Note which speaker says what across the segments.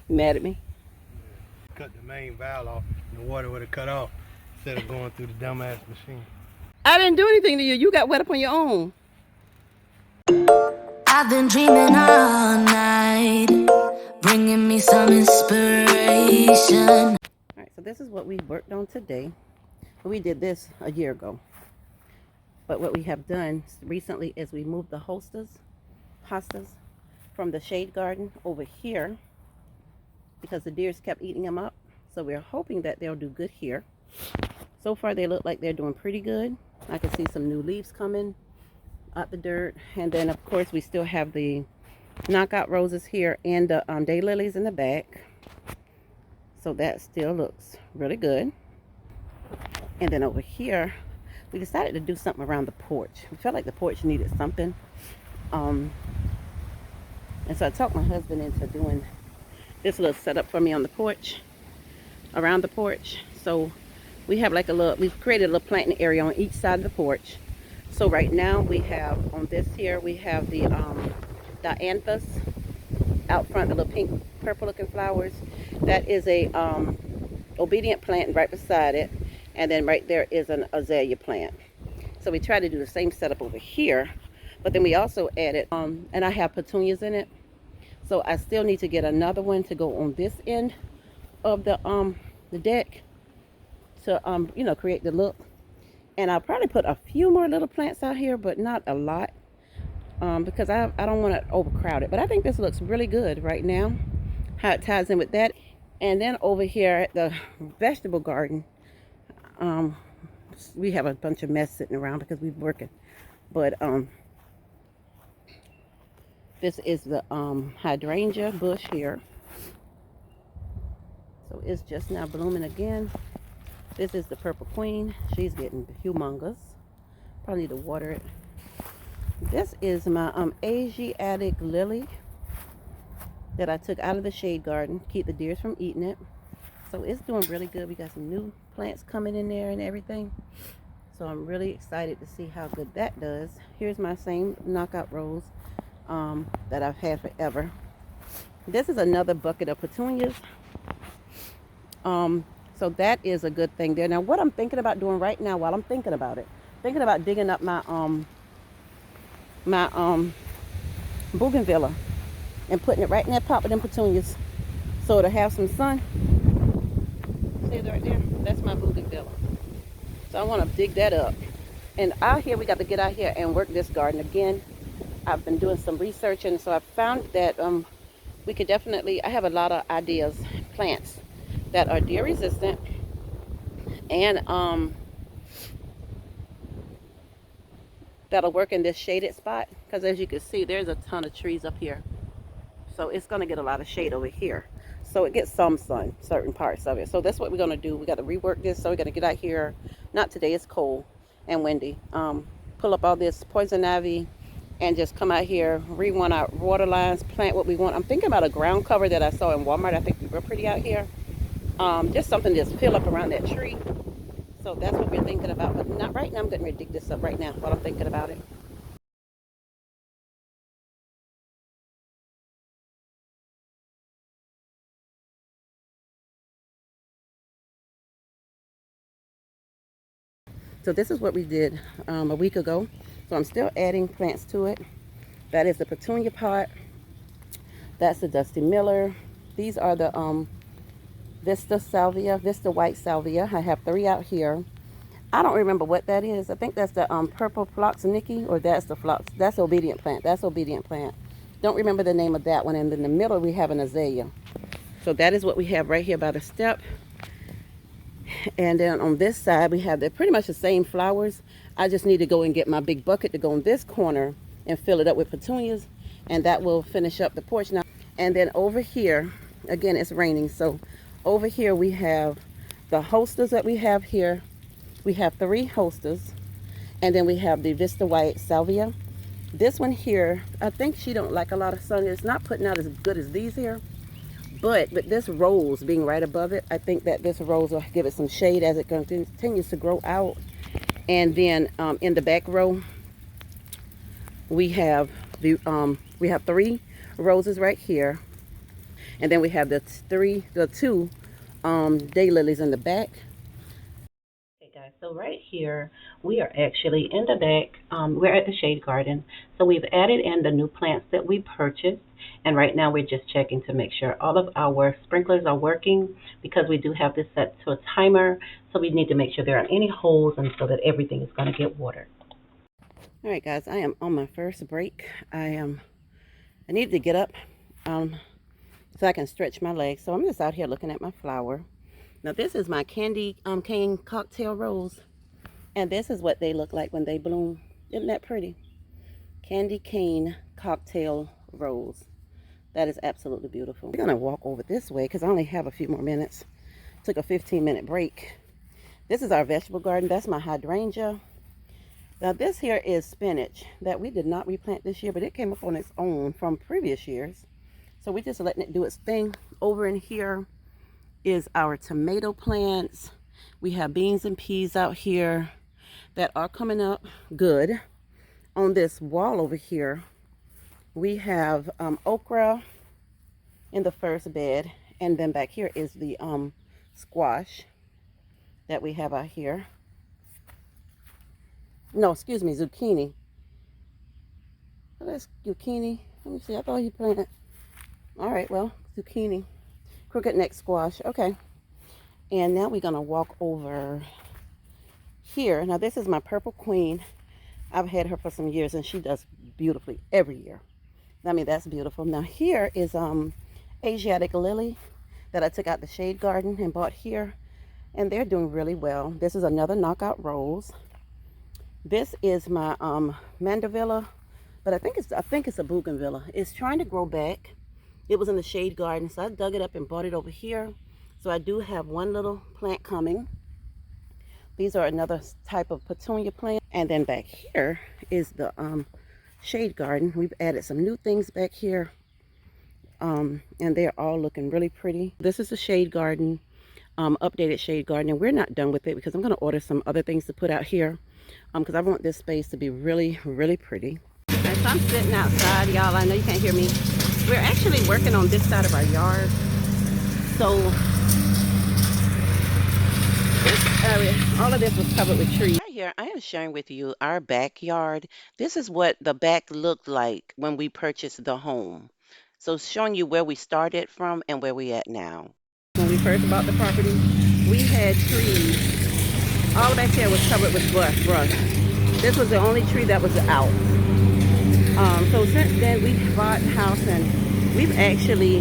Speaker 1: Mad at me?
Speaker 2: Cut the main valve off and the water would have cut off instead of going through the dumbass machine.
Speaker 1: I didn't do anything to you. You got wet up on your own.
Speaker 3: I've been dreaming all night, bringing me some inspiration.
Speaker 1: All right, so this is what we worked on today. We did this a year ago. But what we have done recently is we moved the hostas from the shade garden over here because the deers kept eating them up. So we're hoping that they'll do good here. So far they look like they're doing pretty good. I can see some new leaves coming out the dirt. And then of course we still have the knockout roses here and the daylilies in the back. So that still looks really good. And then over here, we decided to do something around the porch. We felt like the porch needed something. And so I talked my husband into doing this little setup for me on the porch, around the porch. So we have like we've created a little planting area on each side of the porch. So right now we have, on this here, we have the dianthus out front, the little pink, purple looking flowers. That is a obedient plant right beside it. And then right there is an azalea plant. So we tried to do the same setup over here, but then we also added, and I have petunias in it. So I still need to get another one to go on this end of the deck to, you know, create the look. And I'll probably put a few more little plants out here, but not a lot, because I don't want to overcrowd it. But I think this looks really good right now, how it ties in with that. And then over here at the vegetable garden, we have a bunch of mess sitting around because we've been working, but this is the hydrangea bush here, so it's just now blooming again. This is the purple queen. She's getting humongous. Probably need to water it. This is my Asiatic lily that I took out of the shade garden, keep the deers from eating it. So it's doing really good. We got some new plants coming in there and everything. So I'm really excited to see how good that does. Here's my same knockout rose that I've had forever. This is another bucket of petunias. So that is a good thing there. Now what I'm thinking about doing right now while I'm thinking about it, thinking about digging up my bougainvillea and putting it right in that pot with them petunias so it'll have some sun. See right there? That's my bougainvillea. So I want to dig that up. And out here, we got to get out here and work this garden again. I've been doing some research, and so I found that we could definitely, I have a lot of ideas, plants that are deer resistant and that'll work in this shaded spot, because as you can see, there's a ton of trees up here. So it's going to get a lot of shade over here. So it gets some sun, certain parts of it. So that's what we're going to do. We got to rework this. So we're going to get out here. Not today, it's cold and windy. Pull up all this poison ivy and just come out here, re-want our water lines, plant what we want. I'm thinking about a ground cover that I saw in Walmart. I think we're pretty out here. Just something to just fill up around that tree. So that's what we're thinking about. But not right now. I'm getting ready to dig this up right now while I'm thinking about it. So this is what we did a week ago. So I'm still adding plants to it. That is the petunia pot. That's the Dusty Miller. These are the Vista white salvia. I have 3 out here. I don't remember what that is. I think that's the purple phlox Nikki, or that's the phlox. That's obedient plant. That's obedient plant. Don't remember the name of that one. And in the middle we have an azalea. So that is what we have right here by the step. And then on this side we have pretty much the same flowers. I just need to go and get my big bucket to go in this corner and fill it up with petunias, and that will finish up the porch now. And then over here, again, it's raining, so over here we have the hostas that we have here. We have 3 hostas, and then we have the Vista white salvia. This one here, I think she don't like a lot of sun. It's not putting out as good as these here. But with this rose being right above it, I think that this rose will give it some shade as it continues to grow out. And then in the back row, we have 3 roses right here. And then we have the two daylilies in the back. Okay guys, so right here we are actually in the back. We're at the shade garden, so we've added in the new plants that we purchased, and right now we're just checking to make sure all of our sprinklers are working, because we do have this set to a timer, so we need to make sure there aren't any holes and so that everything is going to get watered. All right guys, I am on my first break. I need to get up so I can stretch my legs, so I'm just out here looking at my flower. Now this is my candy cane cocktail rose, and this is what they look like when they bloom. Isn't that pretty? Candy cane cocktail rose. That is absolutely beautiful. We're gonna walk over this way because I only have a few more minutes. Took a 15-minute break. This is our vegetable garden. That's my hydrangea. Now this here is spinach that we did not replant this year, but it came up on its own from previous years. So we're just letting it do its thing. Over in here is our tomato plants. We have beans and peas out here that are coming up good. On this wall over here, we have okra in the first bed, and then back here is the squash that we have out here. No, excuse me, zucchini. Oh, that's zucchini. Let me see, I thought you planted. All right, well, zucchini. Crooked neck squash. Okay. And now we're going to walk over here. Now, this is my purple queen. I've had her for some years, and she does beautifully every year. I mean, that's beautiful. Now, here is Asiatic lily that I took out the shade garden and bought here. And they're doing really well. This is another knockout rose. This is my mandevilla, but I think it's a bougainvillea. It's trying to grow back. It was in the shade garden, so I dug it up and brought it over here. So I do have one little plant coming. These are another type of petunia plant. And then back here is the shade garden. We've added some new things back here. And they're all looking really pretty. This is the shade garden, updated shade garden. And we're not done with it because I'm going to order some other things to put out here. Because I want this space to be really, really pretty. And so I'm sitting outside, y'all. I know you can't hear me. We're actually working on this side of our yard. So this area, all of this was covered with trees. Right here, I am sharing with you our backyard. This is what the back looked like when we purchased the home. So showing you where we started from and where we at now. When we first bought the property, we had trees. All back here was covered with brush. This was the only tree that was out. So since then, we've bought the house, and we've actually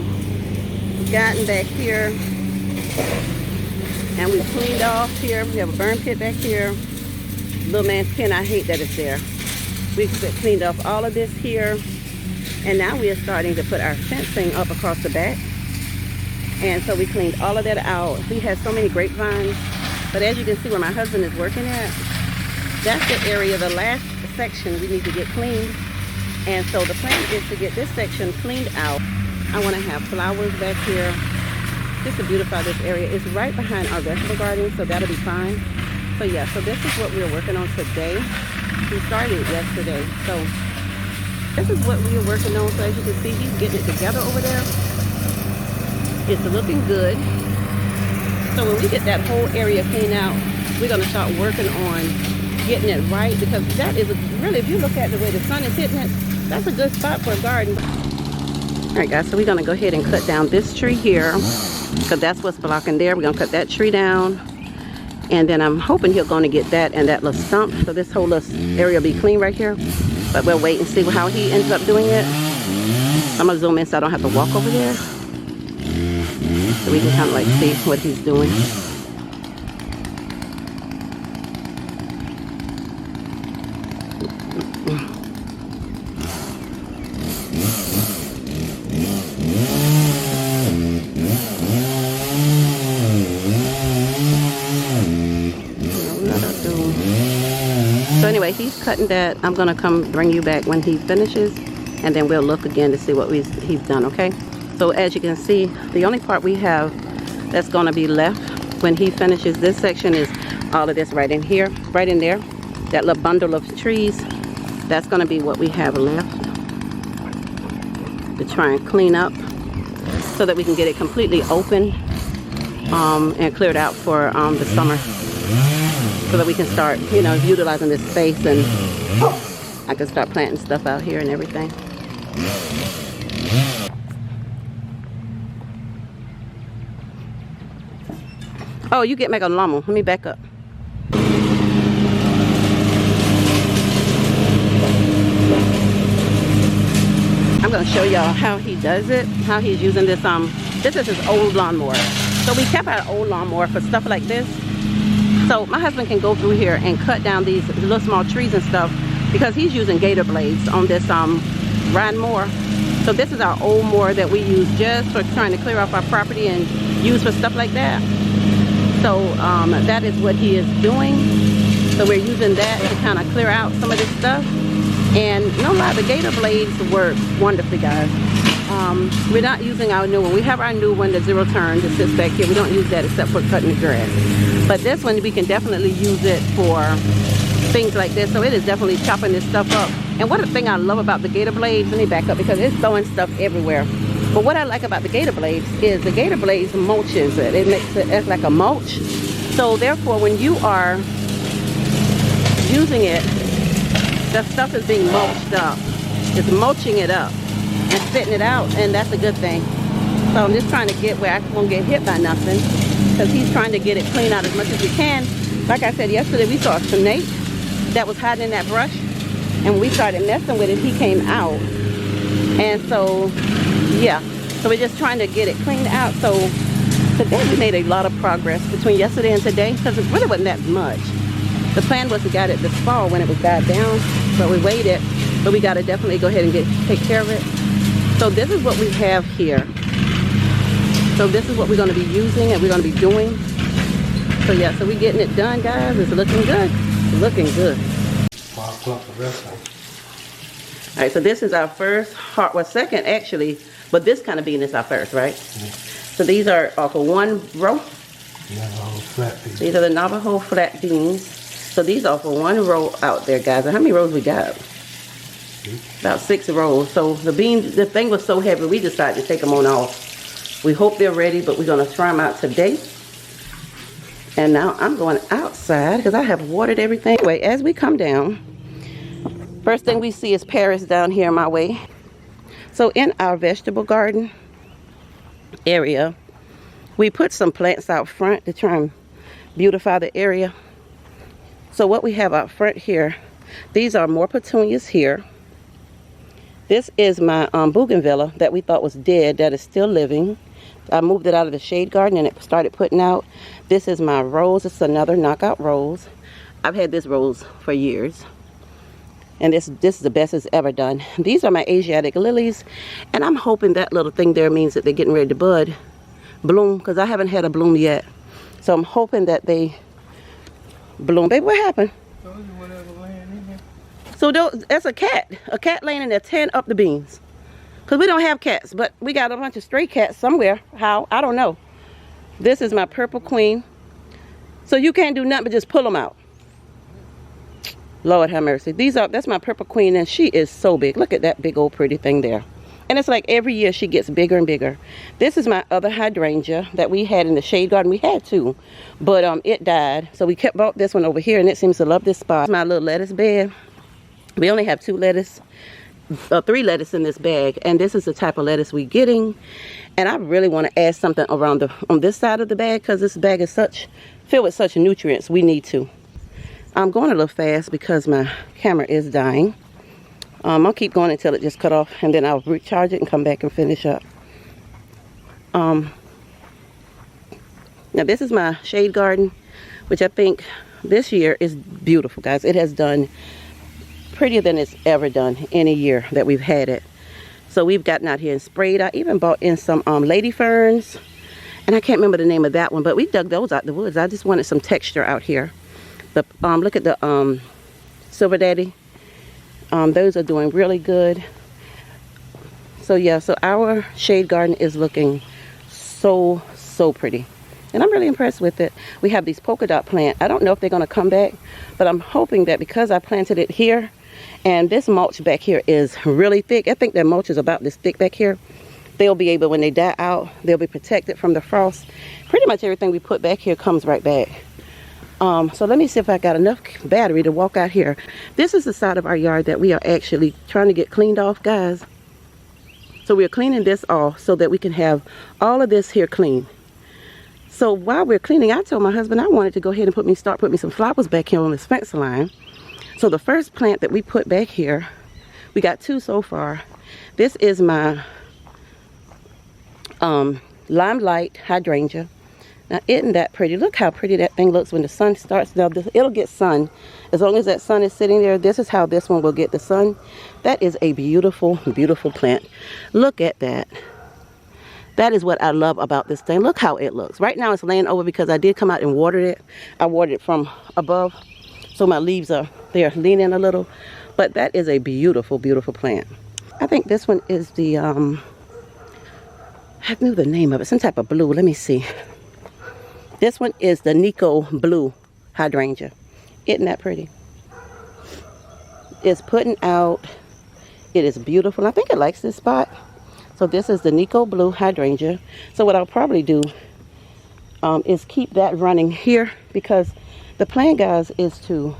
Speaker 1: gotten back here, and we've cleaned off here. We have a burn pit back here. Little man's pen, I hate that it's there. We've cleaned off all of this here, and now we are starting to put our fencing up across the back. And so we cleaned all of that out. We had so many grapevines, but as you can see where my husband is working at, that's the area, the last section we need to get cleaned. And so the plan is to get this section cleaned out. I want to have flowers back here just to beautify this area. It's right behind our vegetable garden, so that'll be fine. So yeah, so this is what we're working on today. We started yesterday, so this is what we are working on. So as you can see, he's getting it together over there. It's looking good. So when we get that whole area cleaned out, we're going to start working on getting it right, because that is really, if you look at the way the sun is hitting it, that's a good spot for a garden. All right guys, so we're going to go ahead and cut down this tree here, because that's what's blocking there. We're going to cut that tree down, and then I'm hoping he's going to get that and that little stump, so this whole little area will be clean right here. But we'll wait and see how he ends up doing it. I'm going to zoom in so I don't have to walk over there, so we can kind of like see what he's doing. So anyway, he's cutting that. I'm going to come bring you back when he finishes, and then we'll look again to see what he's done, okay? So as you can see, the only part we have that's going to be left when he finishes this section is all of this right in here, right in there. That little bundle of trees, that's going to be what we have left to try and clean up. so that we can get it completely open and cleared out for the summer, so that we can start, you know, utilizing this space, and I can start planting stuff out here and everything. Oh, you get back on lawnmower. Let me back up. I'm gonna show y'all how he does it, how he's using this. This is his old lawnmower. So we kept our old lawnmower for stuff like this. So my husband can go through here and cut down these little small trees and stuff, because he's using gator blades on this riding mower. So this is our old mower that we use just for trying to clear off our property and use for stuff like that. So that is what he is doing. So we're using that to kind of clear out some of this stuff. And no lie, the gator blades work wonderfully, guys. We're not using our new one. We have our new one, the zero turn, that sits back here. We don't use that except for cutting the grass. But this one, we can definitely use it for things like this. So it is definitely chopping this stuff up. And what the thing I love about the gator blades, let me back up because it's throwing stuff everywhere. But what I like about the gator blades is the gator blades mulches it. It makes it act like a mulch. So therefore, when you are using it, the stuff is being mulched up. It's mulching it up and spitting it out, and that's a good thing. So I'm just trying to get where I won't get hit by nothing, because he's trying to get it clean out as much as we can. Like I said yesterday, we saw a snake that was hiding in that brush, and when we started messing with it, he came out. And so, yeah, so we're just trying to get it cleaned out. So today we made a lot of progress between yesterday and today, because it really wasn't that much. The plan was to get it this fall when it was died down, but we waited. But we got to definitely go ahead and take care of it. So this is what we have here. So this is what we're going to be using and we're going to be doing. So yeah, so we're getting it done, guys. It's looking good. It's looking good. All right, so this is our first heart, well, second actually, but this kind of bean is our first, right? So these are off of one row.
Speaker 2: Navajo flat beans.
Speaker 1: These are the Navajo flat beans. So these are for one row out there, guys. And how many rows we got? About 6 rows. So the beans, the thing was so heavy, we decided to take them on off. We hope they're ready, but we're going to try them out today. And now I'm going outside because I have watered everything. Anyway, as we come down, first thing we see is Paris down here my way. So in our vegetable garden area, we put some plants out front to try and beautify the area. So what we have out front here, these are more petunias here. This is my bougainvillea that we thought was dead, that is still living. I moved it out of the shade garden and it started putting out. This is my rose. It's another knockout rose. I've had this rose for years. And this is the best it's ever done. These are my Asiatic lilies. And I'm hoping that little thing there means that they're getting ready to bloom, because I haven't had a bloom yet. So I'm hoping that they bloom. Baby, what happened? So that's a cat laying in there tearing up the beans. Because we don't have cats, but we got a bunch of stray cats somewhere. How? I don't know. This is my purple queen. So you can't do nothing but just pull them out. Lord have mercy. That's my purple queen, and she is so big. Look at that big old pretty thing there. And it's like every year she gets bigger and bigger. This is my other hydrangea that we had in the shade garden. We had 2, but it died. So we brought this one over here, and it seems to love this spot. My little lettuce bed. We only have 3 lettuce in this bag, and this is the type of lettuce we're getting. And I really want to add something around on this side of the bag, because this bag is filled with such nutrients. We need to. I'm going a little fast because my camera is dying. I'll keep going until it just cut off, and then I'll recharge it and come back and finish up. Now this is my shade garden, which I think this year is beautiful, guys. It has done prettier than it's ever done any year that we've had it. So we've gotten out here and sprayed. I even bought in some lady ferns, and I can't remember the name of that one, but we dug those out the woods. I just wanted some texture out here. Look at the Silver Daddy. Those are doing really good. So yeah, so our shade garden is looking so pretty, and I'm really impressed with it. We have these polka dot plant. I don't know if they're going to come back, but I'm hoping that because I planted it here, and this mulch back here is really thick. I think that mulch is about this thick back here, they'll be able, when they die out, they'll be protected from the frost. Pretty much everything we put back here comes right back. So let me see if I got enough battery to walk out here. This is the side of our yard that we are actually trying to get cleaned off, guys. So we're cleaning this off so that we can have all of this here clean. So while we're cleaning, I told my husband I wanted to go ahead and start putting some flowers back here on this fence line. So the first plant that we put back here, we got 2 so far. This is my limelight hydrangea. Now, isn't that pretty? Look how pretty that thing looks when the sun starts. Now, it'll get sun. As long as that sun is sitting there, this is how this one will get the sun. That is a beautiful, beautiful plant. Look at that. That is what I love about this thing. Look how it looks. Right now, it's laying over because I did come out and watered it. I watered it from above, so my leaves are they're leaning a little. But that is a beautiful, beautiful plant. I think this one is the, I knew the name of it, some type of blue. Let me see. This one is the Nico Blue hydrangea. Isn't that pretty? It's putting out. It is beautiful. I think it likes this spot. So this is the Nico Blue hydrangea. So what I'll probably do is keep that running here, because the plan, guys, is to,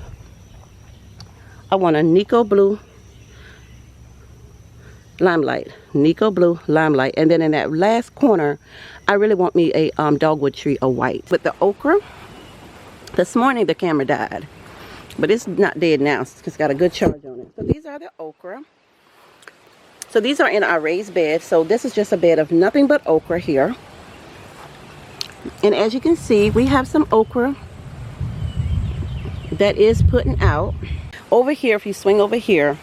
Speaker 1: I want a Nico Blue limelight, Nico Blue limelight, and then in that last corner I really want me a dogwood tree of white. With the okra, this morning the camera died, but it's not dead now. It's got a good charge on it. So these are the okra. So these are in our raised bed. So this is just a bed of nothing but okra here, and as you can see, we have some okra that is putting out. Over here, if you swing over here,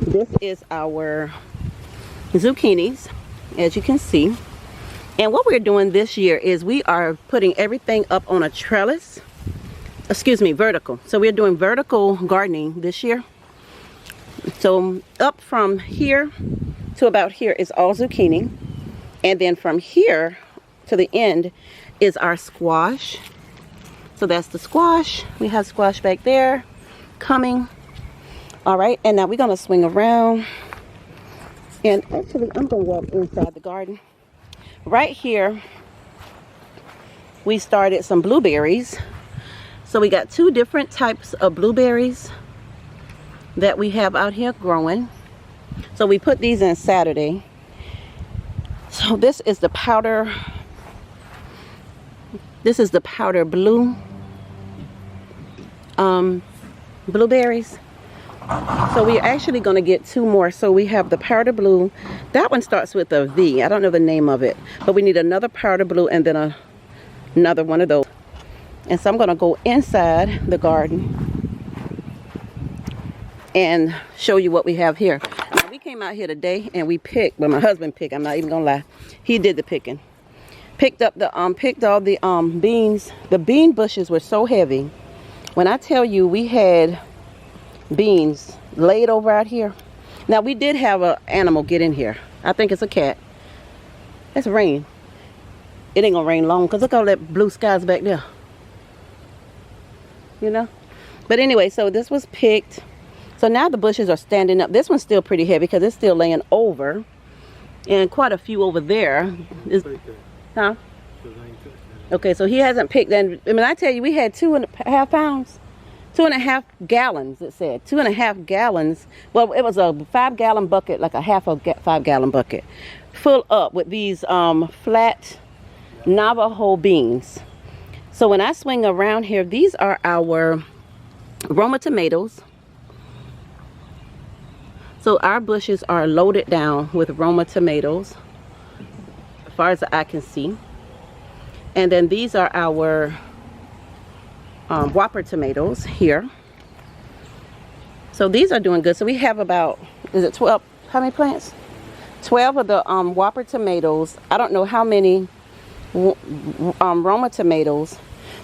Speaker 1: this is our zucchinis, as you can see. And what we're doing this year is we are putting everything up on a trellis, excuse me, vertical. So we're doing vertical gardening this year. So up from here to about here is all zucchini, and then from here to the end is our squash. So that's the squash. We have squash back there coming. All right, and now we're gonna swing around, and actually I'm gonna walk inside the garden. Right here we started some blueberries. So we got 2 different types of blueberries that we have out here growing. So we put these in Saturday. So this is the powder, blue blueberries. So we're actually going to get 2 more. So we have the powder blue. That one starts with a V. I don't know the name of it, but we need another powder blue and then another one of those. And so I'm going to go inside the garden and show you what we have here. Now, we came out here today and we picked, well, my husband picked, I'm not even going to lie. He did the picking. Picked all the beans. The bean bushes were so heavy. When I tell you we had beans laid over out here. Now, we did have an animal get in here. I think it's a cat. It's rain. It ain't gonna rain long because look all that blue skies back there. You know? But anyway, so this was picked. So now the bushes are standing up. This one's still pretty heavy because it's still laying over. And quite a few over there. Huh? Okay, so he hasn't picked. And I mean, I tell you, we had 2.5 pounds. 2.5 gallons, it said. 2.5 gallons. Well, it was a 5-gallon bucket, like a half a 5-gallon bucket, full up with these flat Navajo beans. So when I swing around here, these are our Roma tomatoes. So our bushes are loaded down with Roma tomatoes, as far as I can see. And then these are our Whopper tomatoes here. So these are doing good. So we have about, is it 12, how many plants? 12 of the Whopper tomatoes. I don't know how many Roma tomatoes,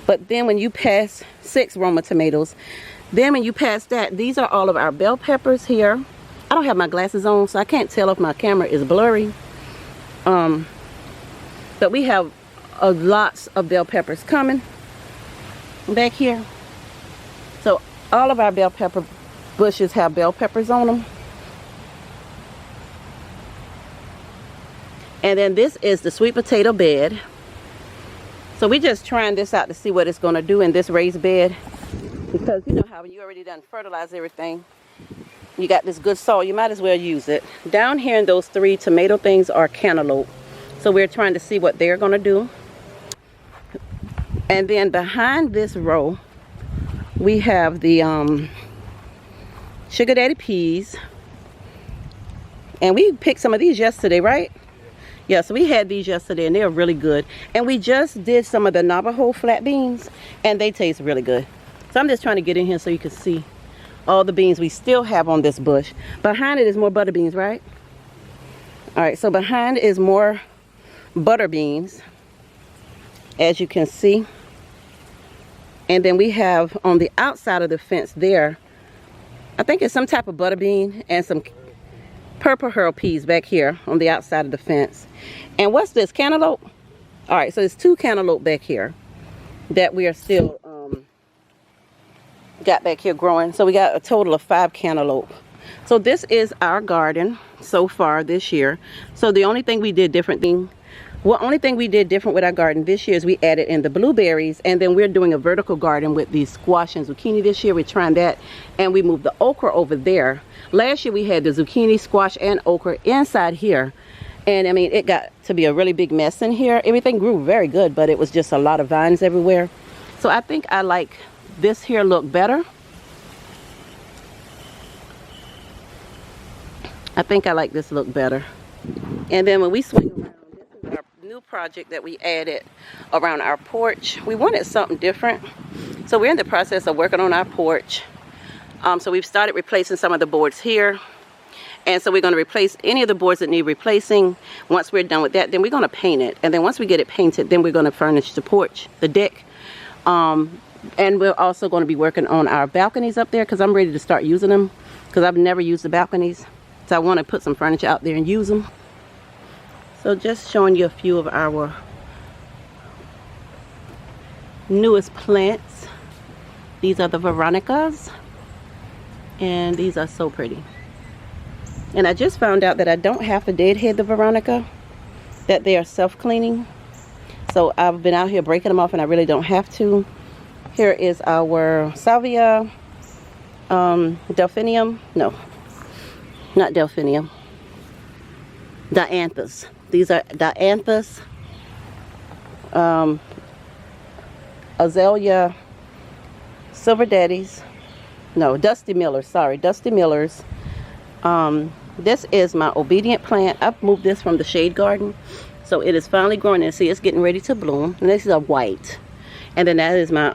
Speaker 1: but then when you pass 6 Roma tomatoes, then when you pass that, these are all of our bell peppers here. I don't have my glasses on, so I can't tell if my camera is blurry. But we have lots of bell peppers coming back here. So all of our bell pepper bushes have bell peppers on them. And then this is the sweet potato bed. So we're just trying this out to see what it's going to do in this raised bed. Because you know how when you already done fertilize everything, you got this good soil, you might as well use it. Down here in those 3 tomato things are cantaloupe. So we're trying to see what they're going to do. And then behind this row, we have the sugar daddy peas. And we picked some of these yesterday, right? Yeah, so we had these yesterday and they're really good. And we just did some of the Navajo flat beans and they taste really good. So I'm just trying to get in here so you can see all the beans we still have on this bush. Behind it is more butter beans, right? All right, so behind is more butter beans, as you can see. And then we have on the outside of the fence there, I think it's some type of butter bean and some purple hurl peas back here on the outside of the fence. And what's this, cantaloupe? All right, so there's 2 cantaloupe back here that we are still got back here growing. So we got a total of 5 cantaloupe. So this is our garden so far this year. So the only thing we did different with our garden this year is we added in the blueberries, and then we're doing a vertical garden with the squash and zucchini this year. We're trying that, and we moved the okra over there. Last year we had the zucchini, squash, and okra inside here, and I mean it got to be a really big mess in here. Everything grew very good, but it was just a lot of vines everywhere. So I think I like this here look better. I think I like this look better. And then when we swing around, this is our new project that we added around our porch. We wanted something different. So we're in the process of working on our porch. So we've started replacing some of the boards here. And so we're going to replace any of the boards that need replacing. Once we're done with that, then we're going to paint it. And then once we get it painted, then we're going to furnish the porch, the deck. And we're also going to be working on our balconies up there because I'm ready to start using them because I've never used the balconies. So I want to put some furniture out there and use them. So just showing you a few of our newest plants. These are the Veronicas. And these are so pretty. And I just found out that I don't have to deadhead the Veronica, that they are self-cleaning. So I've been out here breaking them off and I really don't have to. Here is our salvia, delphinium, no, not delphinium, dianthus. These are dianthus, azalea, silver daddies, no, dusty millers, sorry, dusty millers. This is my obedient plant. I've moved this from the shade garden. So it is finally growing and see it's getting ready to bloom. And this is a white. And then that is my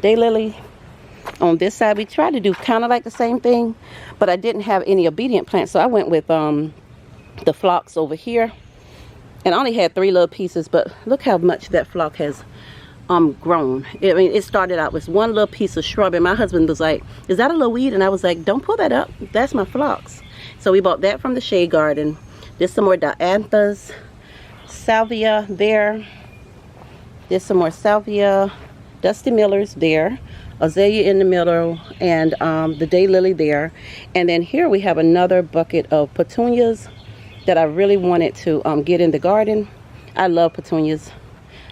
Speaker 1: daylily. On this side we tried to do kind of like the same thing, but I didn't have any obedient plants. So I went with the phlox over here. And I only had 3 little pieces, but look how much that phlox has grown. I mean, it started out with 1 little piece of shrub and my husband was like, is that a little weed? And I was like, don't pull that up. That's my phlox. So we bought that from the shade garden. There's some more dianthus, salvia there. There's some more salvia, dusty millers there, azalea in the middle, and the daylily there. And then here we have another bucket of petunias that I really wanted to get in the garden. I love petunias.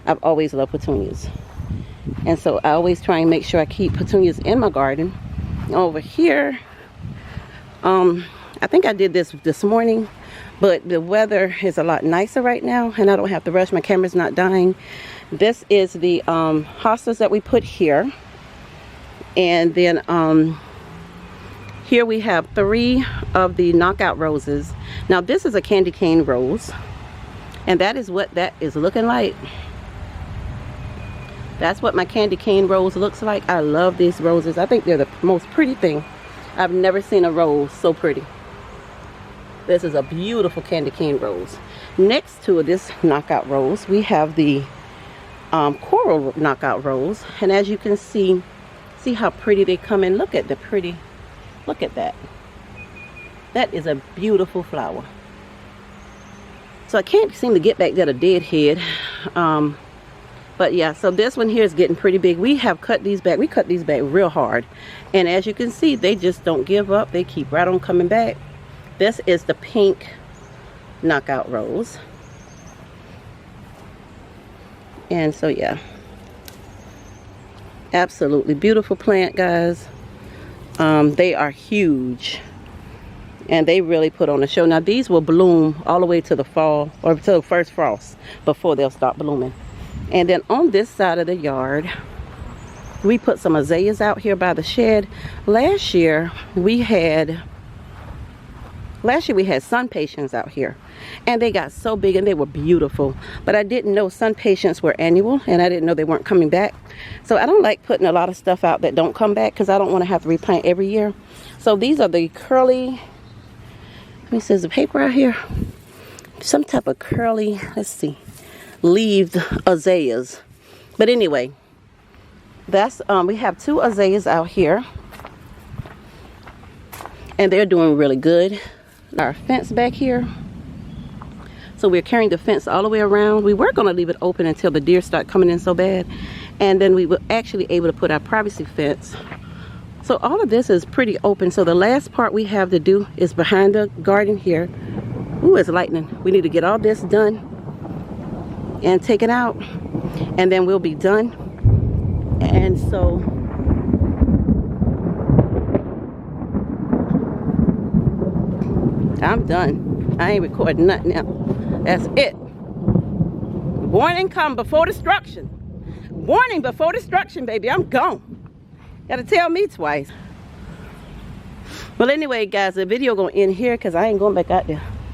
Speaker 1: I've always loved petunias. And so I always try and make sure I keep petunias in my garden. Over here, I think I did this morning, but the weather is a lot nicer right now and I don't have to rush. My camera's not dying. This is the hostas that we put here. And then here we have 3 of the knockout roses. Now this is a candy cane rose. And that is what that is looking like. That's what my candy cane rose looks like. I love these roses. I think they're the most pretty thing. I've never seen a rose so pretty. This is a beautiful candy cane rose. Next to this knockout rose, we have the coral knockout rose. And as you can see how pretty they come in. Look at the pretty, look at that. That is a beautiful flower. So I can't seem to get back there a deadhead. But yeah, so this one here is getting pretty big. We have cut these back. We cut these back real hard. And as you can see, they just don't give up. They keep right on coming back. This is the pink knockout rose. And so yeah, absolutely beautiful plant, guys. They are huge, and they really put on a show. Now these will bloom all the way to the fall, or to the first frost, before they'll start blooming. And then on this side of the yard, we put some azaleas out here by the shed. Last year we had sun patience out here, and they got so big and they were beautiful. But I didn't know sun patience were annual, and I didn't know they weren't coming back. So I don't like putting a lot of stuff out that don't come back, because I don't want to have to replant every year. So these are the curly, let me see, is the paper out here? Some type of curly, let's see, leaved azaleas. But anyway, that's we have 2 azaleas out here, and they're doing really good. Our fence back here, so we're carrying the fence all the way around. We were going to leave it open until the deer start coming in so bad, and then we were actually able to put our privacy fence. So all of this is pretty open. So the last part we have to do is behind the garden here. Ooh, it's lightning. We need to get all this done and take it out, and then we'll be done. And so I'm done. I ain't recording nothing now. That's it. Warning come before destruction. Warning before destruction, baby. I'm gone. Gotta tell me twice. Well, anyway, guys, the video gonna end here, because I ain't going back out there.